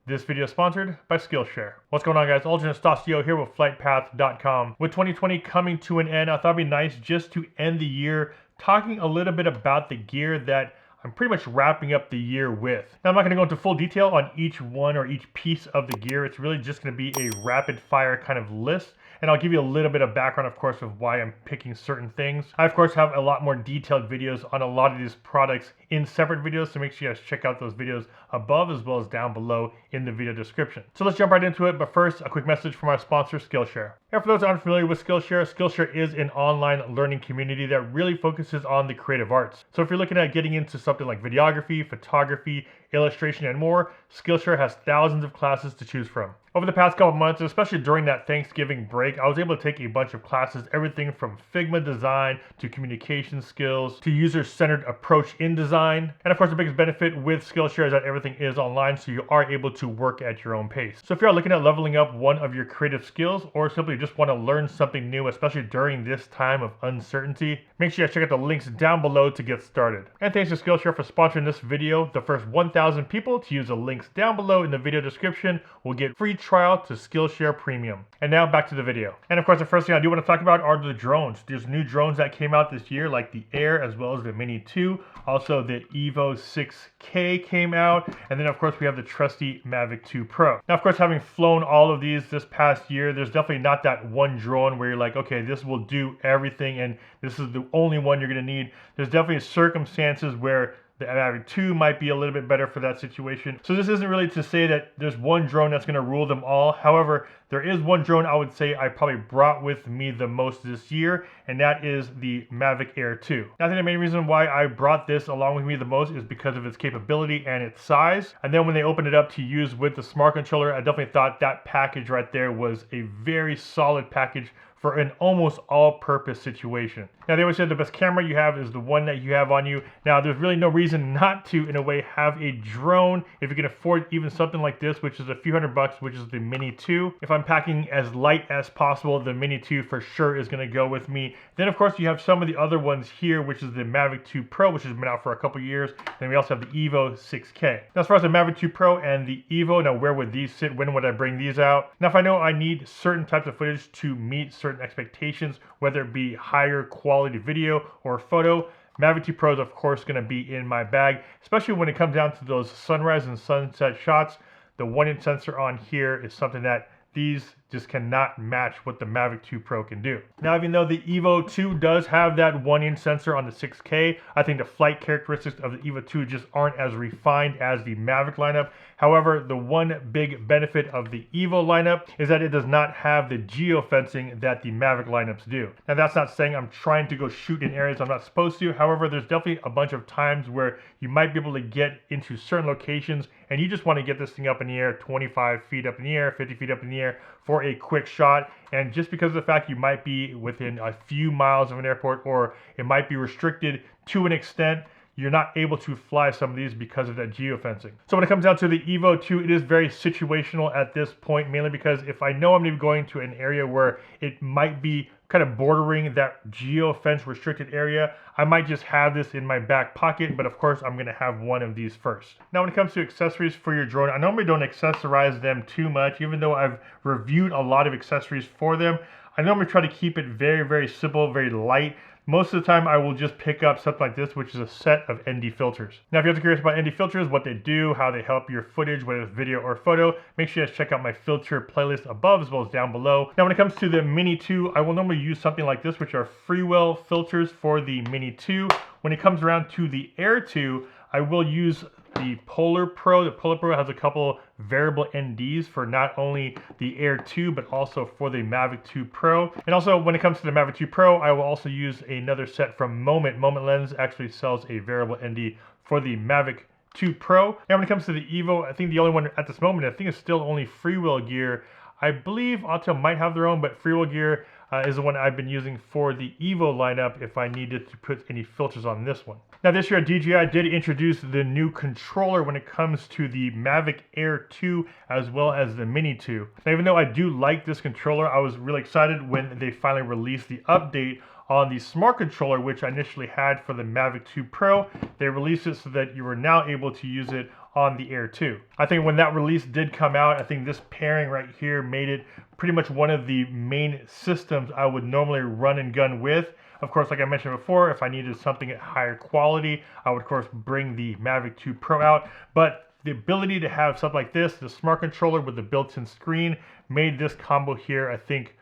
This video is sponsored by Skillshare. What's going on, guys? Aldrin Stasio here with FlytPath.com. With 2020 coming to an end, I thought it'd be nice just to end the year talking a little bit about the gear that I'm pretty much wrapping up the year with. Now, I'm not going to go into full detail on each one or each piece of the gear. It's really just going to be a rapid fire kind of list. And I'll give you a little bit of background, of course, of why I'm picking certain things. I, of course, have a lot more detailed videos on a lot of these products in separate videos, so make sure you guys check out those videos above as well as down below in the video description. So let's jump right into it, but first, a quick message from our sponsor, Skillshare. And for those that aren't familiar with Skillshare, Skillshare is an online learning community that really focuses on the creative arts. So if you're looking at getting into something like videography, photography, illustration, and more, Skillshare has thousands of classes to choose from. Over the past couple months, especially during that Thanksgiving break, I was able to take a bunch of classes, everything from Figma design to communication skills to user-centered approach in design. And of course, the biggest benefit with Skillshare is that everything is online, so you are able to work at your own pace. So if you're looking at leveling up one of your creative skills or simply just want to learn something new, especially during this time of uncertainty, make sure you check out the links down below to get started. And thanks to Skillshare for sponsoring this video. The first 1,000 people to use the links down below in the video description will get free trial to Skillshare Premium. And now back to the video. And of course, the first thing I do want to talk about are the drones. There's new drones that came out this year, like the Air as well as the Mini 2. Also, the Evo 6K came out. And then, of course, we have the trusty Mavic 2 Pro. Now, of course, having flown all of these this past year, there's definitely not that one drone where you're like, okay, this will do everything and this is the only one you're going to need. There's definitely circumstances where the Mavic 2 might be a little bit better for that situation. So this isn't really to say that there's one drone that's going to rule them all. However, there is one drone I would say I probably brought with me the most this year, and that is the Mavic Air 2. Now, I think the main reason why I brought this along with me the most is because of its capability and its size. And then when they opened it up to use with the smart controller, I definitely thought that package right there was a very solid package for an almost all-purpose situation. Now, they always say the best camera you have is the one that you have on you. Now, there's really no reason not to, in a way, have a drone if you can afford even something like this, which is a few $100, which is the Mini 2. If I'm packing as light as possible, the Mini 2 for sure is going to go with me. Then, of course, you have some of the other ones here, which is the Mavic 2 Pro, which has been out for a couple years. Then we also have the Evo 6K. Now, as far as the Mavic 2 Pro and the Evo, now where would these sit? When would I bring these out? Now, if I know I need certain types of footage to meet certain expectations, whether it be higher quality video or photo, Mavic 2 Pro is of course going to be in my bag, especially when it comes down to those sunrise and sunset shots. The 1-inch sensor on here is something that these just cannot match what the Mavic 2 Pro can do. Now, even though the Evo 2 does have that 1-inch sensor on the 6K, I think the flight characteristics of the Evo 2 just aren't as refined as the Mavic lineup. However, the one big benefit of the Evo lineup is that it does not have the geofencing that the Mavic lineups do. Now, that's not saying I'm trying to go shoot in areas I'm not supposed to. However, there's definitely a bunch of times where you might be able to get into certain locations and you just want to get this thing up in the air, 25 feet up in the air, 50 feet up in the air for a quick shot. And just because of the fact you might be within a few miles of an airport, or it might be restricted to an extent, you're not able to fly some of these because of that geofencing. So when it comes down to the Evo 2, it is very situational at this point, mainly because if I know I'm going to be going to an area where it might be kind of bordering that geofence restricted area, I might just have this in my back pocket, but of course I'm gonna have one of these first. Now, when it comes to accessories for your drone, I normally don't accessorize them too much, even though I've reviewed a lot of accessories for them. I normally try to keep it very, very simple, very light. Most of the time I will just pick up something like this, which is a set of ND filters. Now, if you're curious about ND filters, what they do, how they help your footage, whether it's video or photo, make sure you guys check out my filter playlist above as well as down below. Now, when it comes to the Mini 2, I will normally use something like this, which are freewheel filters for the Mini 2. When it comes around to the Air 2, I will use the Polar Pro. The Polar Pro has a couple variable NDs for not only the Air 2, but also for the Mavic 2 Pro. And also when it comes to the Mavic 2 Pro, I will also use another set from Moment. Moment Lens actually sells a variable ND for the Mavic 2 Pro. Now, when it comes to the Evo, I think the only one at this moment, I think it's still only freewheel gear. I believe Auto might have their own, but freewheel gear is the one I've been using for the Evo lineup if I needed to put any filters on this one. Now, this year at DJI did introduce the new controller when it comes to the Mavic Air 2 as well as the Mini 2. Now, even though I do like this controller, I was really excited when they finally released the update on the smart controller, which I initially had for the Mavic 2 Pro. They released it so that you are now able to use it on the Air 2. I think when that release did come out, I think this pairing right here made it pretty much one of the main systems I would normally run and gun with. Of course, like I mentioned before, if I needed something at higher quality, I would of course bring the Mavic 2 Pro out. But the ability to have something like this, the smart controller with the built-in screen, made this combo here, I think,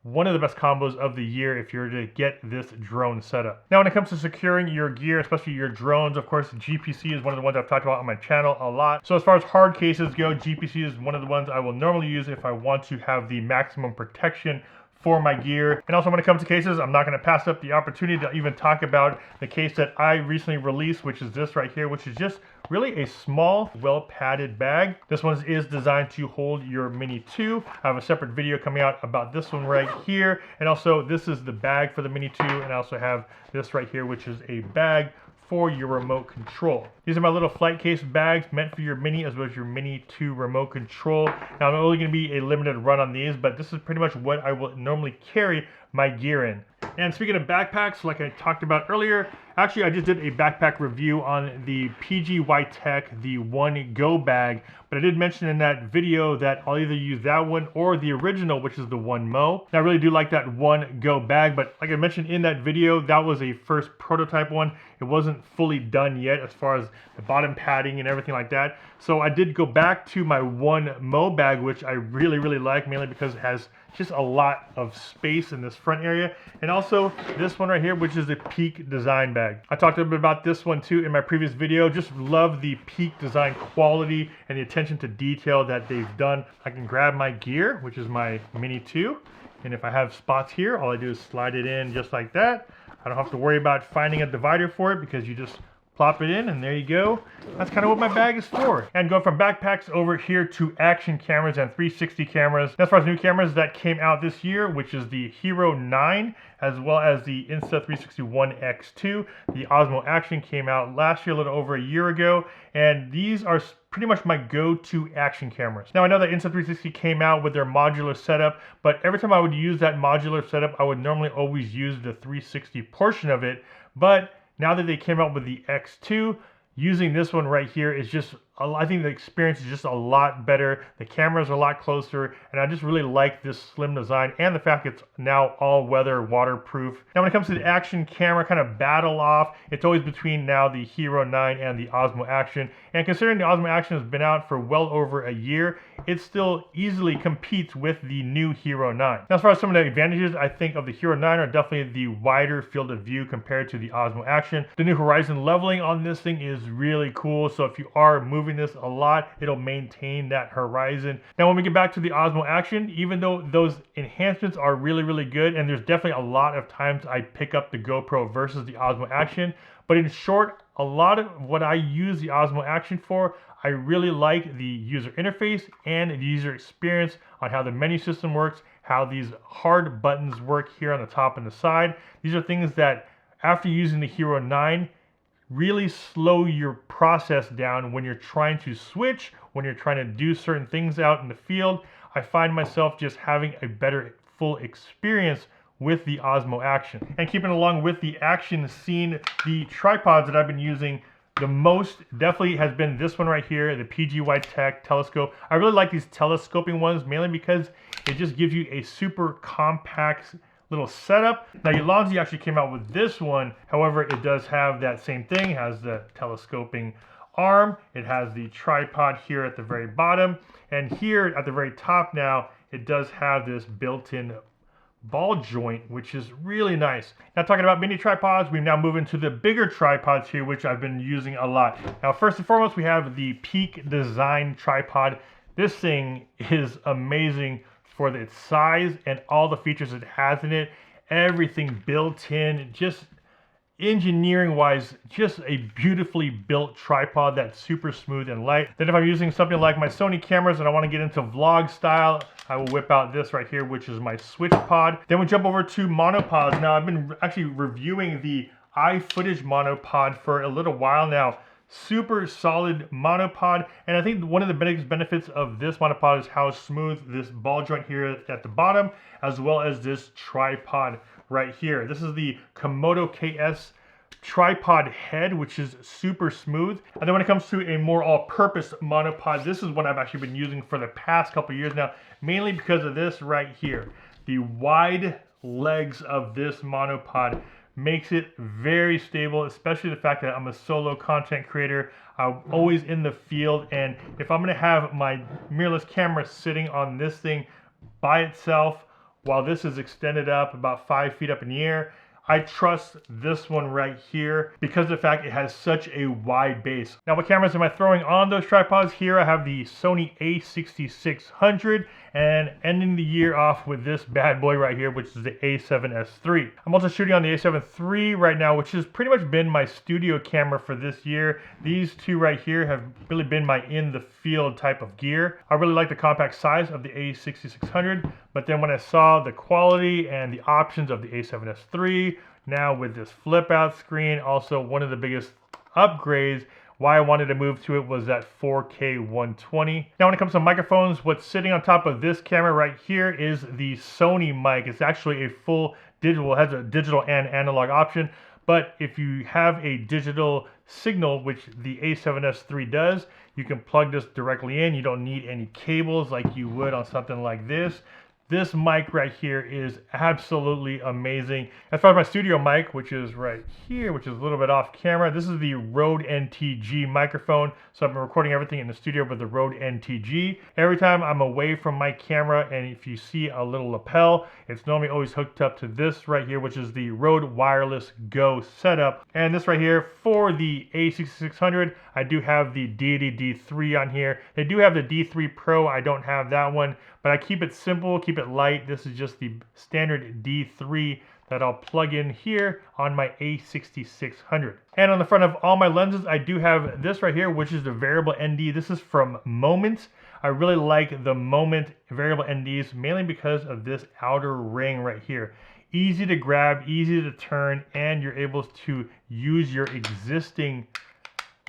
one of the best combos of the year if you're to get this drone setup. Now, when it comes to securing your gear, especially your drones, of course, GPC is one of the ones I've talked about on my channel a lot. So as far as hard cases go, GPC is one of the ones I will normally use if I want to have the maximum protection for my gear. And also when it comes to cases, I'm not going to pass up the opportunity to even talk about the case that I recently released, which is this right here, which is just really a small, well-padded bag. This one is designed to hold your Mini 2. I have a separate video coming out about this one right here. And also this is the bag for the Mini 2. And I also have this right here, which is a bag for your remote control. These are my little flight case bags meant for your Mini as well as your Mini 2 remote control. Now I'm only going to be a limited run on these, but this is pretty much what I will normally carry my gear in. And speaking of backpacks, like I talked about earlier, actually I just did a backpack review on the PGY Tech, the One Go bag, but I did mention in that video that I'll either use that one or the original, which is the One Mo. Now, I really do like that One Go bag, but like I mentioned in that video, that was a first prototype one. It wasn't fully done yet as far as the bottom padding and everything like that. So I did go back to my One Mo bag, which I really, really like, mainly because it has just a lot of space in this front area. And also this one right here, which is the Peak Design bag. I talked a little bit about this one too in my previous video. Just love the Peak Design quality and the attention to detail that they've done. I can grab my gear, which is my Mini 2. And if I have spots here, all I do is slide it in just like that. I don't have to worry about finding a divider for it because you just plop it in and there you go. That's kind of what my bag is for. And go from backpacks over here to action cameras and 360 cameras. As far as new cameras that came out this year, which is the Hero 9 as well as the Insta360 One X2. The Osmo Action came out last year, a little over a year ago, and these are pretty much my go-to action cameras. Now I know that Insta360 came out with their modular setup, but every time I would use that modular setup, I would normally always use the 360 portion of it. But now that they came out with the X2, using this one right here is just, I think the experience is just a lot better. The cameras are a lot closer, and I just really like this slim design and the fact it's now all-weather waterproof. Now when it comes to the action camera kind of battle off, it's always between now the Hero 9 and the Osmo Action. And considering the Osmo Action has been out for well over a year, it still easily competes with the new Hero 9. Now as far as some of the advantages, I think of the Hero 9 are definitely the wider field of view compared to the Osmo Action. The new horizon leveling on this thing is really cool, so if you are moving this a lot, it'll maintain that horizon. Now when we get back to the Osmo Action, even though those enhancements are really, really good, and there's definitely a lot of times I pick up the GoPro versus the Osmo Action, but in short, a lot of what I use the Osmo Action for, I really like the user interface and the user experience on how the menu system works, how these hard buttons work here on the top and the side. These are things that after using the Hero 9, really slow your process down when you're trying to switch, when you're trying to do certain things out in the field. I find myself just having a better full experience with the Osmo Action. And keeping along with the action scene, the tripods that I've been using the most definitely has been this one right here, the PGY Tech telescope. I really like these telescoping ones, mainly because it just gives you a super compact little setup. Now Ulanzi actually came out with this one. However, it does have that same thing. It has the telescoping arm. It has the tripod here at the very bottom. And here at the very top now, it does have this built-in ball joint, which is really nice. Now talking about mini tripods, we now move into the bigger tripods here, which I've been using a lot. Now first and foremost, we have the Peak Design tripod. This thing is amazing for its size and all the features it has in it. Everything built in, just engineering wise, just a beautifully built tripod that's super smooth and light. Then if I'm using something like my Sony cameras and I want to get into vlog style, I will whip out this right here, which is my switch pod. Then we jump over to monopods. Now I've been actually reviewing the iFootage monopod for a little while now. Super solid monopod, and I think one of the biggest benefits of this monopod is how smooth this ball joint here at the bottom, as well as this tripod right here. This is the Komodo KS tripod head, which is super smooth. And then when it comes to a more all-purpose monopod, this is what I've actually been using for the past couple years now, mainly because of this right here. The wide legs of this monopod makes it very stable, especially the fact that I'm a solo content creator. I'm always in the field, and if I'm gonna have my mirrorless camera sitting on this thing by itself while this is extended up about 5 feet up in the air, I trust this one right here because of the fact it has such a wide base. Now, what cameras am I throwing on those tripods? Here I have the Sony a6600 and ending the year off with this bad boy right here, which is the a7S III. I'm also shooting on the a7 III right now, which has pretty much been my studio camera for this year. These two right here have really been my in the field type of gear. I really like the compact size of the a6600, but then when I saw the quality and the options of the a7S III, now with this flip out screen, also one of the biggest upgrades why I wanted to move to it was that 4K 120. Now when it comes to microphones, what's sitting on top of this camera right here is the Sony mic. It's actually a full digital, it has a digital and analog option, but if you have a digital signal, which the a7S III does, you can plug this directly in. You don't need any cables like you would on something like this. This mic right here is absolutely amazing. As far as my studio mic, which is right here, which is a little bit off camera, this is the Rode NTG microphone. So I've been recording everything in the studio with the Rode NTG. Every time I'm away from my camera, and if you see a little lapel, it's normally always hooked up to this right here, which is the Rode Wireless Go setup. And this right here for the a6600, I do have the Deity D3 on here. They do have the D3 Pro, I don't have that one, but I keep it simple, keep it light. This is just the standard D3 that I'll plug in here on my a6600. And on the front of all my lenses, I do have this right here, which is the variable ND. This is from Moment. I really like the Moment variable NDs, mainly because of this outer ring right here. Easy to grab, easy to turn, and you're able to use your existing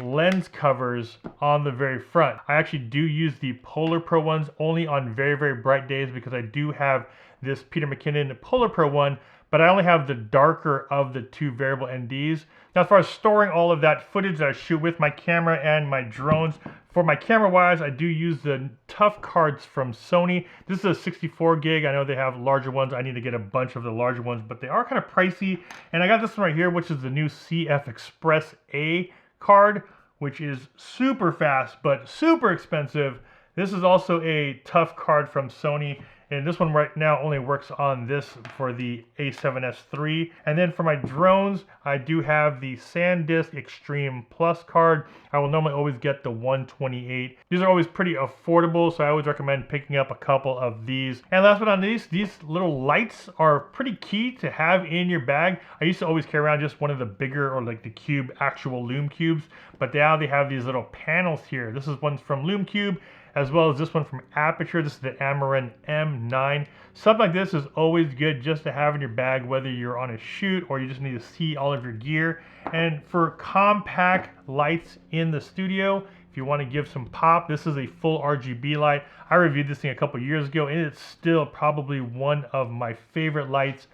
lens covers on the very front. I actually do use the Polar Pro ones only on very, very bright days because I do have this Peter McKinnon Polar Pro one, but I only have the darker of the two variable NDs. Now, as far as storing all of that footage that I shoot with my camera and my drones, for my camera wise, I do use the Tough cards from Sony. This is a 64 gig. I know they have larger ones. I need to get a bunch of the larger ones, but they are kind of pricey. And I got this one right here, which is the new CF Express A card, which is super fast but super expensive. This is also a Tough card from Sony, and this one right now only works on this for the a7S III. And then for my drones, I do have the SanDisk Extreme Plus card. I will normally always get the 128. These are always pretty affordable, so I always recommend picking up a couple of these. And last but not least, these little lights are pretty key to have in your bag. I used to always carry around just one of the bigger, or like the cube, actual Lume cubes, but now they have these little panels here. This is one from Lume Cube, as well as this one from Aperture. This is the Amaran M9. Something like this is always good just to have in your bag, whether you're on a shoot or you just need to see all of your gear. And for compact lights in the studio, if you want to give some pop, this is a full RGB light. I reviewed this thing a couple years ago, and it's still probably one of my favorite lights.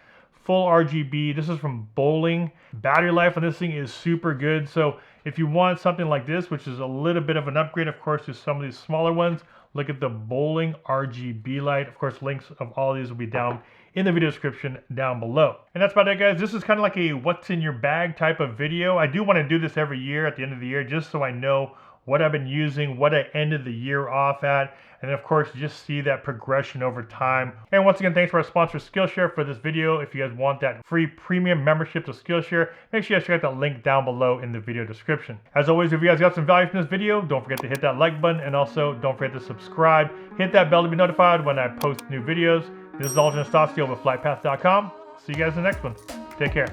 Full RGB. This is from Bowling. Battery life on this thing is super good. So if you want something like this, which is a little bit of an upgrade, of course, to some of these smaller ones, look at the Bowling RGB light. Of course, links of all these will be down in the video description down below. And that's about it, guys. This is kind of like a what's in your bag type of video. I do want to do this every year at the end of the year, just so I know what I've been using, what I ended the year off at, and then of course just see that progression over time. And once again, thanks to our sponsor Skillshare for this video. If you guys want that free premium membership to Skillshare, make sure you guys check out the link down below in the video description. As always, if you guys got some value from this video, don't forget to hit that like button, and also don't forget to subscribe. Hit that bell to be notified when I post new videos. This is Alton Estacio with FlytPath.com. See you guys in the next one. Take care.